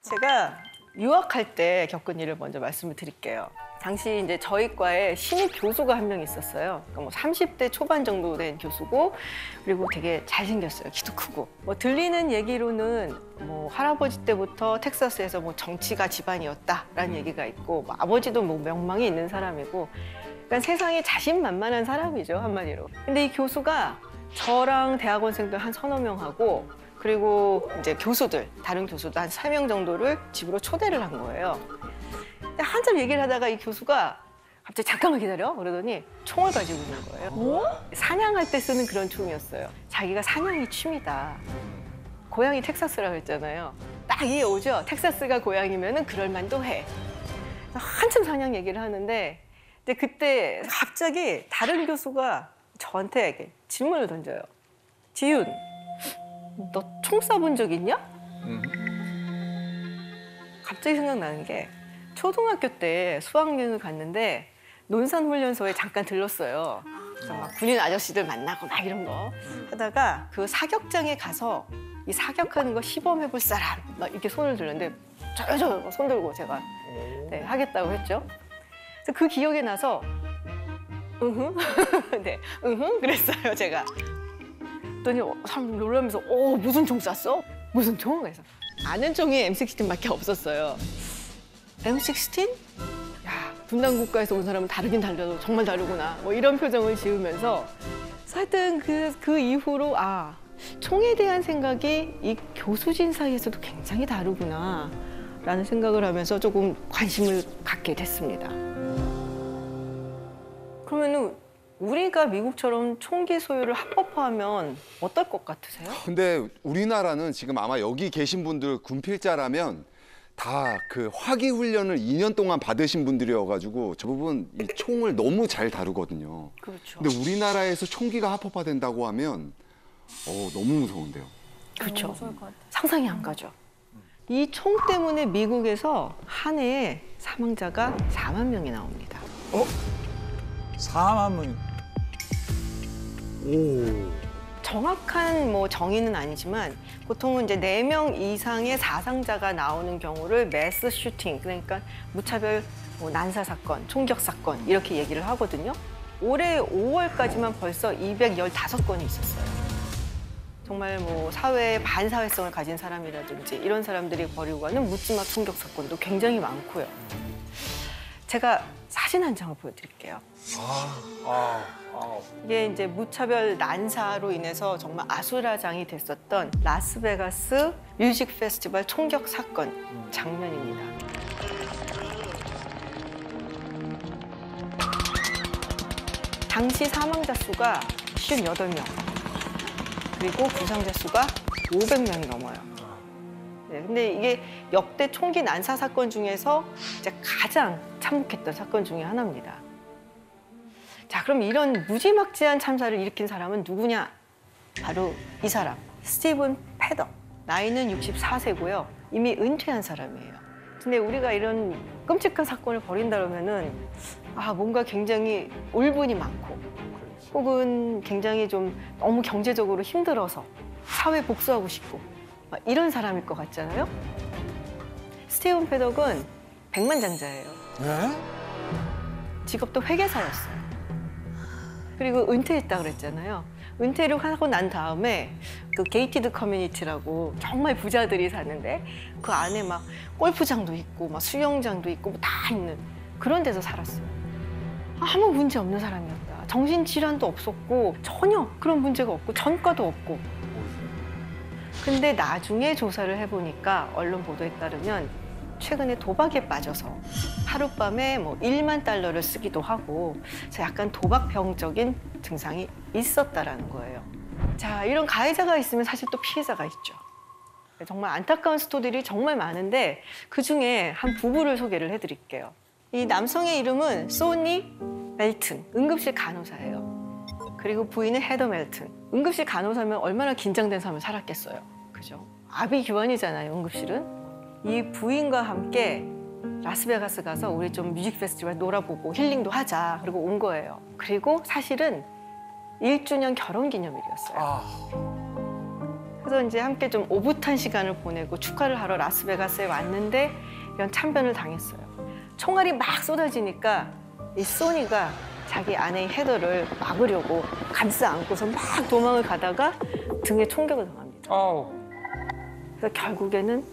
제가 유학할 때 겪은 일을 먼저 말씀을 드릴게요. 당시 이제 저희 과에 신입 교수가 한 명 있었어요. 그러니까 뭐 30대 초반 정도 된 교수고, 그리고 되게 잘생겼어요. 키도 크고. 뭐 들리는 얘기로는 뭐 할아버지 때부터 텍사스에서 뭐 정치가 집안이었다라는 얘기가 있고, 뭐 아버지도 뭐 명망이 있는 사람이고, 그러니까 세상에 자신만만한 사람이죠, 한마디로. 근데 이 교수가 저랑 대학원생들 한 서너 명하고, 그리고 이제 교수들, 다른 교수도 한 3명 정도를 집으로 초대를 한 거예요. 한참 얘기를 하다가 이 교수가 갑자기 잠깐만 기다려 그러더니 총을 가지고 있는 거예요. 뭐? 사냥할 때 쓰는 그런 총이었어요. 자기가 사냥이 취미다. 고향이 텍사스라고 했잖아요. 딱 이해 오죠? 텍사스가 고향이면은 그럴 만도 해. 한참 사냥 얘기를 하는데 근데 그때 갑자기 다른 교수가 저한테 이렇게 질문을 던져요. 지윤, 너 총 쏴본 적 있냐? 갑자기 생각나는 게 초등학교 때 수학여행을 갔는데 논산훈련소에 잠깐 들렀어요. 그래서 막 군인 아저씨들 만나고 막 이런 거 하다가 그 사격장에 가서 이 사격하는 거 시범해볼 사람 막 이렇게 손을 들었는데 저요 손 들고 제가 네, 하겠다고 했죠. 그래서 그 기억이 나서 응흠 네, 응흠 그랬어요 제가. 그랬더니 사람 놀라면서 무슨 총 쐈어? 무슨 총? 그래서 아는 총이 M16밖에 없었어요. M16? 야, 분단 국가에서 온 사람은 다르긴 달라도 정말 다르구나. 뭐 이런 표정을 지으면서 하여튼 그 이후로 총에 대한 생각이 이 교수진 사이에서도 굉장히 다르구나 라는 생각을 하면서 조금 관심을 갖게 됐습니다. 그러면은 우리가 미국처럼 총기 소유를 합법화하면 어떨 것 같으세요? 근데 우리나라는 지금 아마 여기 계신 분들 군필자라면 다 그 화기 훈련을 2년 동안 받으신 분들이어가지고 저 부분 이 총을 너무 잘 다루거든요. 그렇죠. 근데 우리나라에서 총기가 합법화된다고 하면 너무 무서운데요. 그렇죠. 무서울 것 같아요. 상상이 안 가죠. 이 총 때문에 미국에서 한 해에 사망자가 4만 명이 나옵니다. 4만 명. 오. 정확한 뭐 정의는 아니지만 보통은 이제 4명 이상의 사상자가 나오는 경우를 매스 슈팅, 그러니까 무차별 난사 사건, 총격 사건 이렇게 얘기를 하거든요. 올해 5월까지만 벌써 215건이 있었어요. 정말 뭐 사회의 반사회성을 가진 사람이라든지 이런 사람들이 벌이고 가는 묻지마 총격 사건도 굉장히 많고요. 제가 사진 한 장을 보여드릴게요. 이게 이제 무차별 난사로 인해서 정말 아수라장이 됐었던 라스베가스 뮤직 페스티벌 총격 사건 장면입니다. 당시 사망자 수가 58명, 그리고 부상자 수가 500명이 넘어요. 네, 근데 이게 역대 총기 난사 사건 중에서 이제 가장 참혹했던 사건 중에 하나입니다. 자, 그럼 이런 무지막지한 참사를 일으킨 사람은 누구냐? 바로 이 사람, 스티븐 패더. 나이는 64세고요. 이미 은퇴한 사람이에요. 근데 우리가 이런 끔찍한 사건을 벌인다 그러면은 뭔가 굉장히 울분이 많고 혹은 굉장히 좀 너무 경제적으로 힘들어서 사회 복수하고 싶고 이런 사람일 것 같잖아요. 스티븐 패덕은 백만장자예요. 네? 직업도 회계사였어요. 그리고 은퇴했다 그랬잖아요. 은퇴를 하고 난 다음에 그 게이티드 커뮤니티라고 정말 부자들이 사는데 그 안에 막 골프장도 있고 막 수영장도 있고 뭐 다 있는 그런 데서 살았어요. 아무 문제 없는 사람이었다. 정신질환도 없었고 전혀 그런 문제가 없고 전과도 없고. 근데 나중에 조사를 해보니까 언론 보도에 따르면 최근에 도박에 빠져서 하룻밤에 뭐 1만 달러를 쓰기도 하고 그래서 약간 도박병적인 증상이 있었다라는 거예요. 자, 이런 가해자가 있으면 사실 또 피해자가 있죠. 정말 안타까운 스토리들이 정말 많은데 그중에 한 부부를 소개를 해드릴게요. 이 남성의 이름은 소니 멜튼, 응급실 간호사예요. 그리고 부인은 헤더 멜튼. 응급실 간호사면 얼마나 긴장된 삶을 살았겠어요. 그죠? 아비규환이잖아요, 응급실은. 이 부인과 함께 라스베가스 가서 우리 좀 뮤직 페스티벌 놀아보고 힐링도 하자. 그리고 온 거예요. 그리고 사실은 1주년 결혼 기념일이었어요. 그래서 이제 함께 좀 오붓한 시간을 보내고 축하를 하러 라스베가스에 왔는데 이런 참변을 당했어요. 총알이 막 쏟아지니까 이 소니가 자기 아내인 헤더를 막으려고 감싸 안고서 막 도망을 가다가 등에 총격을 당합니다. 그래서 결국에는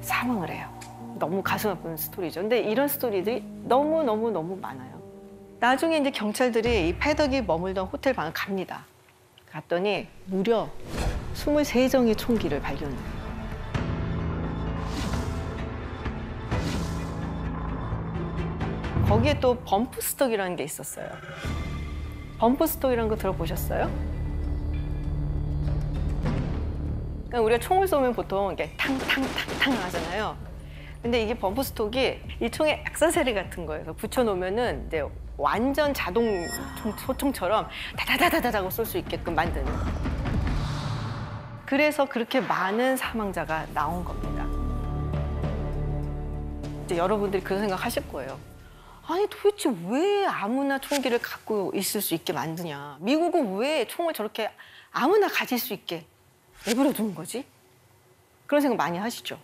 사망을 해요. 너무 가슴 아픈 스토리죠. 근데 이런 스토리들이 너무 많아요. 나중에 이제 경찰들이 이 패덕이 머물던 호텔 방을 갑니다. 갔더니 무려 23정의 총기를 발견해요. 거기에 또 범프 스톡이라는 게 있었어요. 범프 스톡이라는 거 들어보셨어요? 그러니까 우리가 총을 쏘면 보통 이렇게 탕탕탕탕 하잖아요. 근데 이게 범프 스톡이 이 총의 액세서리 같은 거예요. 붙여놓으면은 이제 완전 자동 소총처럼 다다다다다다고 쏠 수 있게끔 만드는. 그래서 그렇게 많은 사망자가 나온 겁니다. 이제 여러분들이 그런 생각 하실 거예요. 아니 도대체 왜 아무나 총기를 갖고 있을 수 있게 만드냐. 미국은 왜 총을 저렇게 아무나 가질 수 있게 내버려 두는 거지? 그런 생각 많이 하시죠?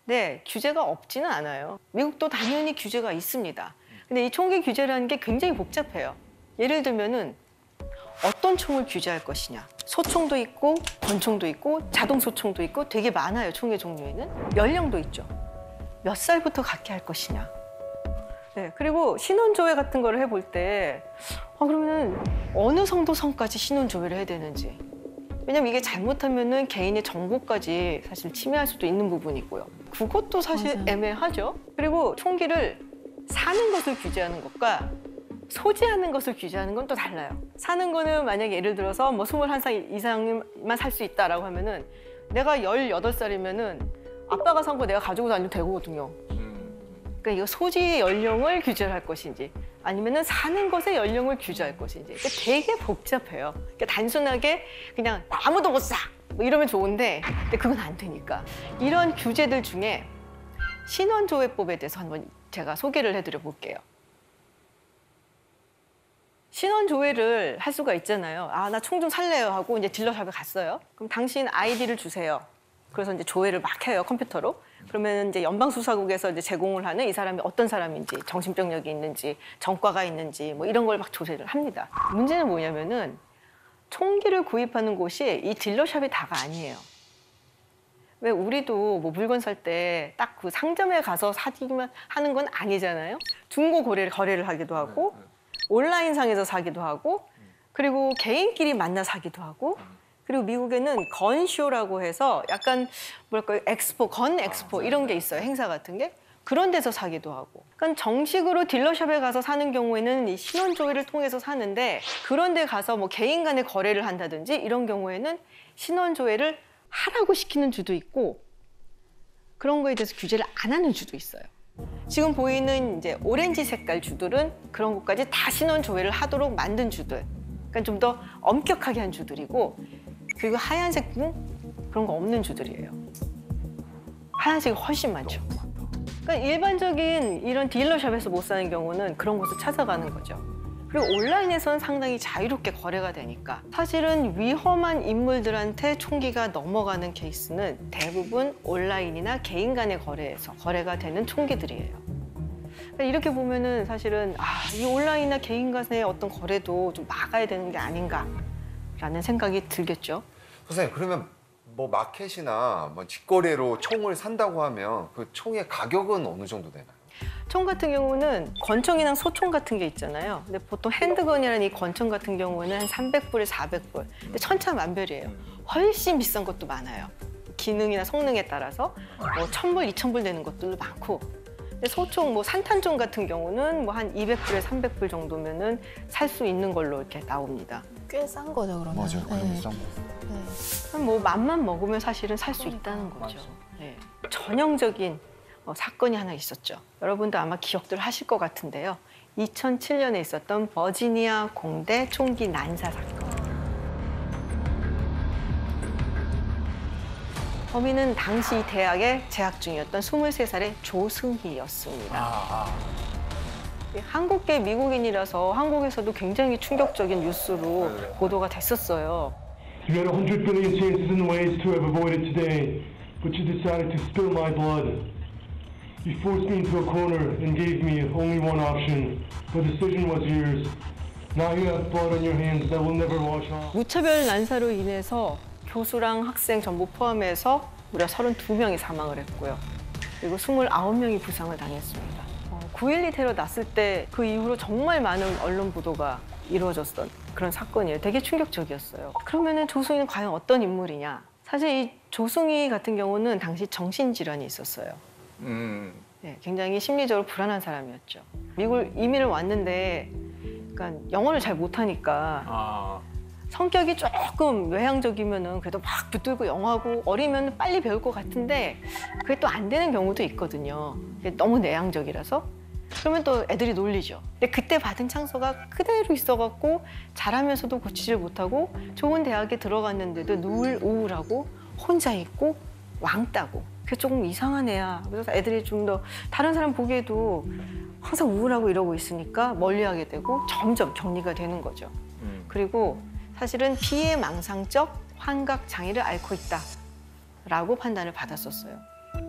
네, 규제가 없지는 않아요. 미국도 당연히 규제가 있습니다. 근데 이 총기 규제라는 게 굉장히 복잡해요. 예를 들면은 어떤 총을 규제할 것이냐. 소총도 있고 권총도 있고 자동 소총도 있고 되게 많아요. 총의 종류에는. 연령도 있죠. 몇 살부터 갖게 할 것이냐. 네, 그리고 신원 조회 같은 거를 해볼 때 그러면 어느 정도 선까지 신원 조회를 해야 되는지. 왜냐면 이게 잘못하면은 개인의 정보까지 사실 침해할 수도 있는 부분이고요. 그것도 사실 맞아요. 애매하죠. 그리고 총기를 사는 것을 규제하는 것과 소지하는 것을 규제하는 건 또 달라요. 사는 거는 만약에 예를 들어서 뭐 21살 이상만 살 수 있다라고 하면은 내가 18살이면은 아빠가 산 거 내가 가지고 다녀도 되거든요. 그러니까 이거 소지의 연령을 규제를 할 것인지 아니면은 사는 것의 연령을 규제할 것인지 그러니까 되게 복잡해요. 그러니까 단순하게 그냥 아무도 못 사! 뭐 이러면 좋은데 근데 그건 안 되니까. 이런 규제들 중에 신원조회법에 대해서 한번 제가 소개를 해드려 볼게요. 신원조회를 할 수가 있잖아요. 아, 나 총 좀 살래요 하고 이제 딜러샵에 갔어요. 그럼 당신 아이디를 주세요. 그래서 이제 조회를 막 해요, 컴퓨터로. 그러면 이제 연방수사국에서 이제 제공을 하는 이 사람이 어떤 사람인지, 정신병력이 있는지, 전과가 있는지 뭐 이런 걸 막 조사를 합니다. 문제는 뭐냐면은 총기를 구입하는 곳이 이 딜러샵이 다가 아니에요. 왜 우리도 뭐 물건 살 때 딱 그 상점에 가서 사기만 하는 건 아니잖아요. 중고 거래를 하기도 하고 온라인상에서 사기도 하고 그리고 개인끼리 만나 사기도 하고 그리고 미국에는 건쇼라고 해서 약간 뭐랄까요 엑스포, 건 엑스포 이런 게 있어요. 행사 같은 게. 그런 데서 사기도 하고. 그러니까 정식으로 딜러샵에 가서 사는 경우에는 이 신원조회를 통해서 사는데 그런 데 가서 뭐 개인 간의 거래를 한다든지 이런 경우에는 신원조회를 하라고 시키는 주도 있고 그런 거에 대해서 규제를 안 하는 주도 있어요. 지금 보이는 이제 오렌지 색깔 주들은 그런 것까지 다 신원조회를 하도록 만든 주들. 그러니까 좀 더 엄격하게 한 주들이고 그리고 하얀색은 그런 거 없는 주들이에요. 하얀색이 훨씬 많죠. 그러니까 일반적인 이런 딜러샵에서 못 사는 경우는 그런 곳을 찾아가는 거죠. 그리고 온라인에서는 상당히 자유롭게 거래가 되니까 사실은 위험한 인물들한테 총기가 넘어가는 케이스는 대부분 온라인이나 개인 간의 거래에서 거래가 되는 총기들이에요. 그러니까 이렇게 보면은 사실은 이 온라인이나 개인 간의 어떤 거래도 좀 막아야 되는 게 아닌가라는 생각이 들겠죠. 선생님 그러면 뭐 마켓이나 뭐 직거래로 총을 산다고 하면 그 총의 가격은 어느 정도 되나요? 총 같은 경우는 권총이랑 소총 같은 게 있잖아요. 근데 보통 핸드건이라는 이 권총 같은 경우는 한 300불에 400불. 근데 천차만별이에요. 훨씬 비싼 것도 많아요. 기능이나 성능에 따라서 뭐 1000불, 2000불 되는 것들도 많고. 근데 소총, 뭐 산탄총 같은 경우는 뭐 한 200불에 300불 정도면은 살 수 있는 걸로 이렇게 나옵니다. 꽤 싼 거죠, 그러면. 맞아요. 그럼 네. 싼 거. 네. 뭐 맘만 먹으면 사실은 살 수 있다는 거죠. 네. 전형적인 사건이 하나 있었죠. 여러분도 아마 기억들 하실 것 같은데요. 2007년에 있었던 버지니아 공대 총기 난사 사건. 범인은 당시 대학에 재학 중이었던 23살의 조승희였습니다. 한국계 미국인이라서 한국에서도 굉장히 충격적인 뉴스로 보도가 됐었어요. You had 100 billion chances and ways to have avoided today, but you decided to spill my blood. You forced me into a corner and gave me only one option. The decision was yours. Now you have blood on your hands that will never wash off. 무차별 난사로 인해서 교수랑 학생 전부 포함해서 무려 32명이 사망을 했고요. 그리고 29명이 부상을 당했습니다. 9.12 테러 났을 때 그 이후로 정말 많은 언론 보도가 이루어졌던 그런 사건이에요. 되게 충격적이었어요. 그러면은 조승희는 과연 어떤 인물이냐? 사실 이 조승희 같은 경우는 당시 정신질환이 있었어요. 네, 굉장히 심리적으로 불안한 사람이었죠. 미국을 이민을 왔는데 그러니까 영어를 잘 못하니까 성격이 조금 외향적이면은 그래도 막 붙들고 영어하고 어리면 빨리 배울 것 같은데 그게 또 안 되는 경우도 있거든요. 너무 내향적이라서. 그러면 또 애들이 놀리죠. 근데 그때 받은 상처가 그대로 있어갖고 잘하면서도 고치질 못하고 좋은 대학에 들어갔는데도 늘 우울하고 혼자 있고 왕따고 그게 조금 이상한 애야. 그래서 애들이 좀 더 다른 사람 보기에도 항상 우울하고 이러고 있으니까 멀리하게 되고 점점 격리가 되는 거죠. 그리고 사실은 피해망상적 환각 장애를 앓고 있다라고 판단을 받았었어요.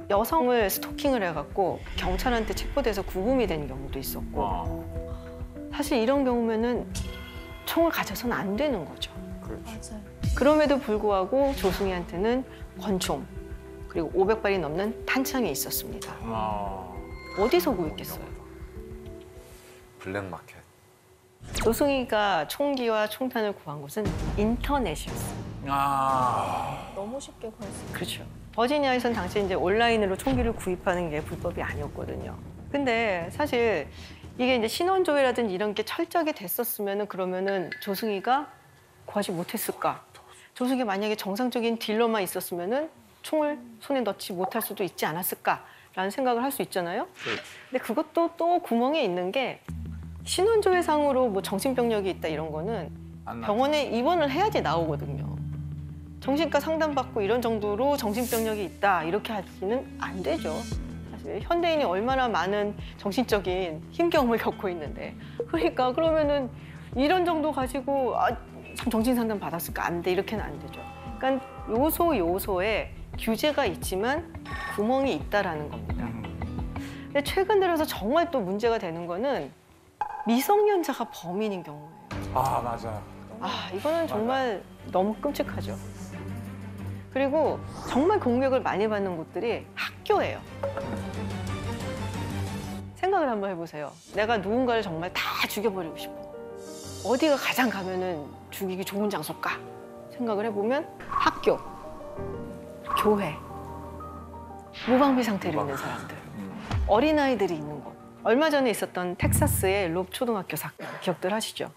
여성을 스토킹을 해갖고 경찰한테 체포돼서 구금이 된 경우도 있었고 사실 이런 경우면은 총을 가져서는 안 되는 거죠. 맞아요. 그럼에도 불구하고 조승희한테는 권총 그리고 500발이 넘는 탄창이 있었습니다. 어디서 구했겠어요? 블랙마켓. 조승희가 총기와 총탄을 구한 곳은 인터넷이었어요. 너무 쉽게 구할 수 있어요. 그렇죠. 버지니아에선 당시 이제 온라인으로 총기를 구입하는 게 불법이 아니었거든요. 근데 사실 이게 이제 신원조회라든지 이런 게 철저하게 됐었으면은 그러면은 조승희가 구하지 못했을까? 조승희 만약에 정상적인 딜러만 있었으면은 총을 손에 넣지 못할 수도 있지 않았을까라는 생각을 할 수 있잖아요. 근데 그것도 또 구멍이 있는 게 신원조회상으로 뭐 정신병력이 있다 이런 거는 병원에 입원을 해야지 나오거든요. 정신과 상담받고 이런 정도로 정신병력이 있다 이렇게 하기는 안 되죠. 사실 현대인이 얼마나 많은 정신적인 힘겨움을 겪고 있는데 그러니까 그러면은 이런 정도 가지고 참 정신상담 받았을까? 안 돼. 이렇게는 안 되죠. 그러니까 요소에 규제가 있지만 구멍이 있다라는 겁니다. 근데 최근 들어서 정말 또 문제가 되는 거는 미성년자가 범인인 경우예요. 맞아요. 이거는 정말 너무 끔찍하죠. 그리고 정말 공격을 많이 받는 곳들이 학교예요. 생각을 한번 해보세요. 내가 누군가를 정말 다 죽여버리고 싶어. 어디가 가장 가면은 죽이기 좋은 장소일까? 생각을 해보면 학교, 교회, 무방비 상태로 있는 사람들, 어린아이들이 있는 곳. 얼마 전에 있었던 텍사스의 롭 초등학교 사건 기억들 하시죠?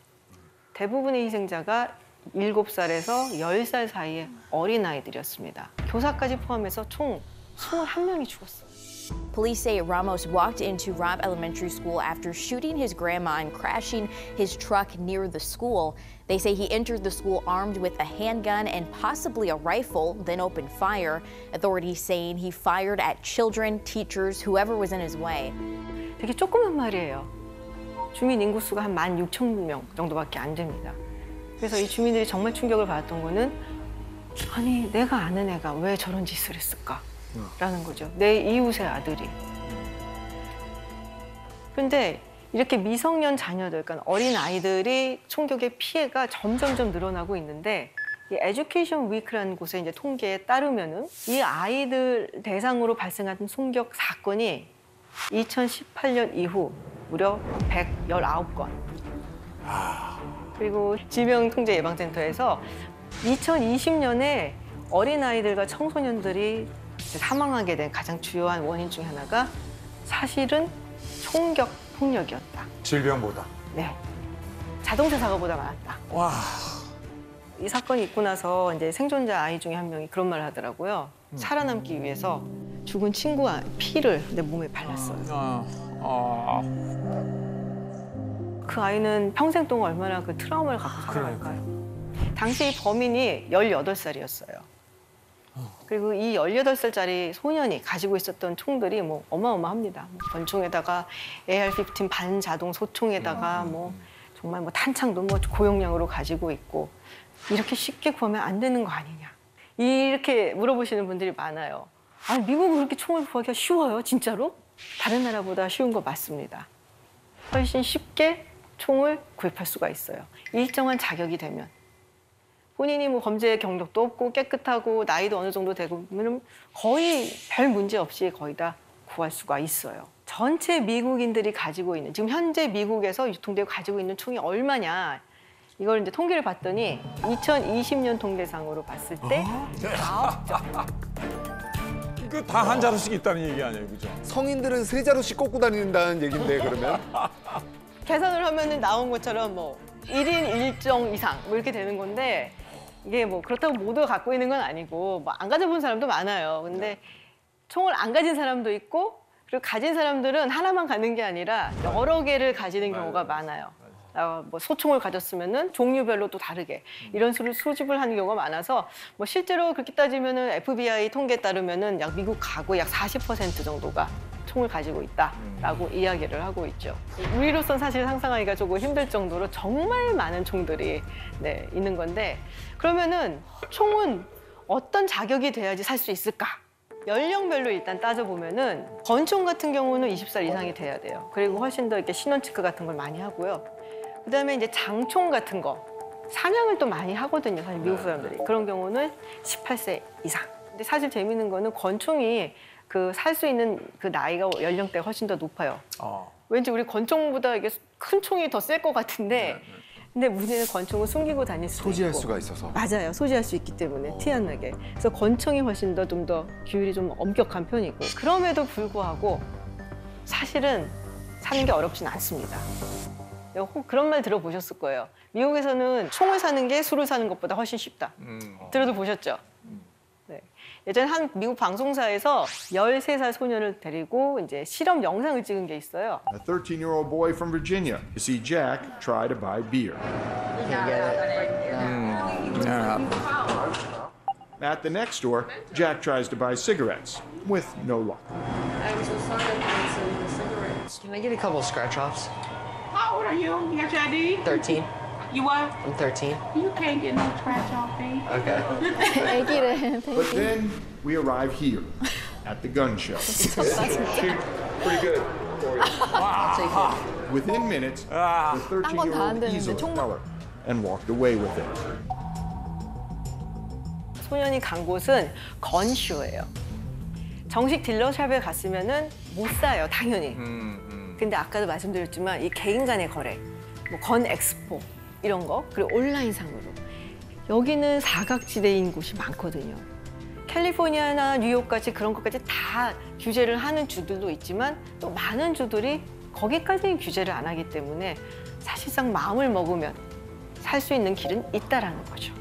대부분의 희생자가 7살에서 10살 사이의 어린아이들이었습니다. 교사까지 포함해서 총 21명이 죽었어요. Police say Ramos walked into Robb Elementary School after shooting his grandma and crashing his truck near the school. They say he entered the school armed with a handgun and possibly a rifle, then opened fire. Authorities saying he fired at children, teachers, whoever was in his way. 되게 조그만 말이에요. 주민 인구수가 한 16,000명 정도밖에 안 됩니다. 그래서 이 주민들이 정말 충격을 받았던 거는 아니 내가 아는 애가 왜 저런 짓을 했을까? 라는 거죠. 내 이웃의 아들이. 그런데 이렇게 미성년 자녀들, 그러니까 어린 아이들이 총격의 피해가 점점점 늘어나고 있는데 이 에듀케이션 위크라는 곳의 이제 통계에 따르면은 이 아이들 대상으로 발생한 총격 사건이 2018년 이후 무려 119건. 그리고 질병통제예방센터에서 2020년에 어린아이들과 청소년들이 사망하게 된 가장 주요한 원인 중에 하나가 사실은 총격 폭력이었다. 질병보다. 네. 자동차 사고보다 많았다. 와. 이 사건이 있고 나서 이제 생존자 아이 중에 한 명이 그런 말을 하더라고요. 살아남기 위해서 죽은 친구 피를 내 몸에 발랐어요. 그 아이는 평생 동안 얼마나 그 트라우마를 갖고 살아갈까요? 당시 범인이 18살이었어요. 그리고 이 18살짜리 소년이 가지고 있었던 총들이 뭐 어마어마합니다. 권총에다가 AR-15 반자동 소총에다가 뭐 정말 뭐 탄창도 뭐 고용량으로 가지고 있고 이렇게 쉽게 구하면 안 되는 거 아니냐. 이렇게 물어보시는 분들이 많아요. 아, 미국은 그렇게 총을 구하기가 쉬워요, 진짜로? 다른 나라보다 쉬운 거 맞습니다. 훨씬 쉽게 총을 구입할 수가 있어요. 일정한 자격이 되면. 본인이 뭐 범죄 경력도 없고 깨끗하고 나이도 어느 정도 되고 그러면 거의 별 문제 없이 거의 다 구할 수가 있어요. 전체 미국인들이 가지고 있는, 지금 현재 미국에서 유통되고 가지고 있는 총이 얼마냐. 이걸 이제 통계를 봤더니 2020년 통계상으로 봤을 때 그 다 한 자루씩 있다는 얘기 아니에요, 그죠? 성인들은 세 자루씩 꽂고 다닌다는 얘긴데 그러면 계산을 하면은 나온 것처럼 뭐 1인 1정 이상 뭐 이렇게 되는 건데 이게 뭐 그렇다고 모두가 갖고 있는 건 아니고 뭐 안 가져본 사람도 많아요. 근데 총을 안 가진 사람도 있고 그리고 가진 사람들은 하나만 갖는 게 아니라 여러 개를 가지는 경우가 많아요. 뭐 소총을 가졌으면은 종류별로 또 다르게 이런 수를 수집을 하는 경우가 많아서 뭐 실제로 그렇게 따지면은 FBI 통계에 따르면은 약 미국 가구 약 40% 정도가 총을 가지고 있다라고 이야기를 하고 있죠. 우리로선 사실 상상하기가 조금 힘들 정도로 정말 많은 총들이 네, 있는 건데 그러면은 총은 어떤 자격이 돼야지 살 수 있을까? 연령별로 일단 따져보면은 권총 같은 경우는 20살 이상이 돼야 돼요. 그리고 훨씬 더 이렇게 신원 체크 같은 걸 많이 하고요. 그다음에 이제 장총 같은 거 사냥을 또 많이 하거든요. 사실 미국 사람들이 그런 경우는 18세 이상. 근데 사실 재밌는 거는 권총이 그 살 수 있는 그 나이가 연령대가 훨씬 더 높아요. 왠지 우리 권총보다 이게 큰 총이 더 셀 것 같은데 근데 문제는 권총을 숨기고 다닐 수도 소지할 있고. 수가 있어서. 맞아요. 소지할 수 있기 때문에 티 안 나게. 그래서 권총이 훨씬 더 좀 더 규율이 좀 엄격한 편이고 그럼에도 불구하고 사실은 사는 게 어렵진 않습니다. 혹 그런 말 들어보셨을 거예요. 미국에서는 총을 사는 게 술을 사는 것보다 훨씬 쉽다. 들어도 보셨죠? 네. 예전에 한 미국 방송사에서 13살 소년을 데리고 이제 실험 영상을 찍은 게 있어요. A 13-year-old boy from Virginia. You see Jack try to buy beer. At the next store, Jack tries to buy cigarettes, with no luck. I'm so sorry I can't sell you the cigarettes. Can I get a couple of scratch offs? How old are you? You got your ID? 13. You what? I'm 13. You can't get no scratch off, babe. Okay. 애기래. But then we arrive here, at the gun show. Pretty good. I'll take it. Within minutes, the 건다안 13-year-old 되는데 easily 총- color and walked away with it. 소년이 간 곳은 건쇼예요. 정식 딜러샵에 갔으면은 못 사요, 당연히. 근데 아까도 말씀드렸지만 이 개인 간의 거래, 뭐 건 엑스포 이런 거, 그리고 온라인상으로 여기는 사각지대인 곳이 많거든요. 캘리포니아나 뉴욕같이 그런 것까지 다 규제를 하는 주들도 있지만 또 많은 주들이 거기까지는 규제를 안 하기 때문에 사실상 마음을 먹으면 살 수 있는 길은 있다라는 거죠.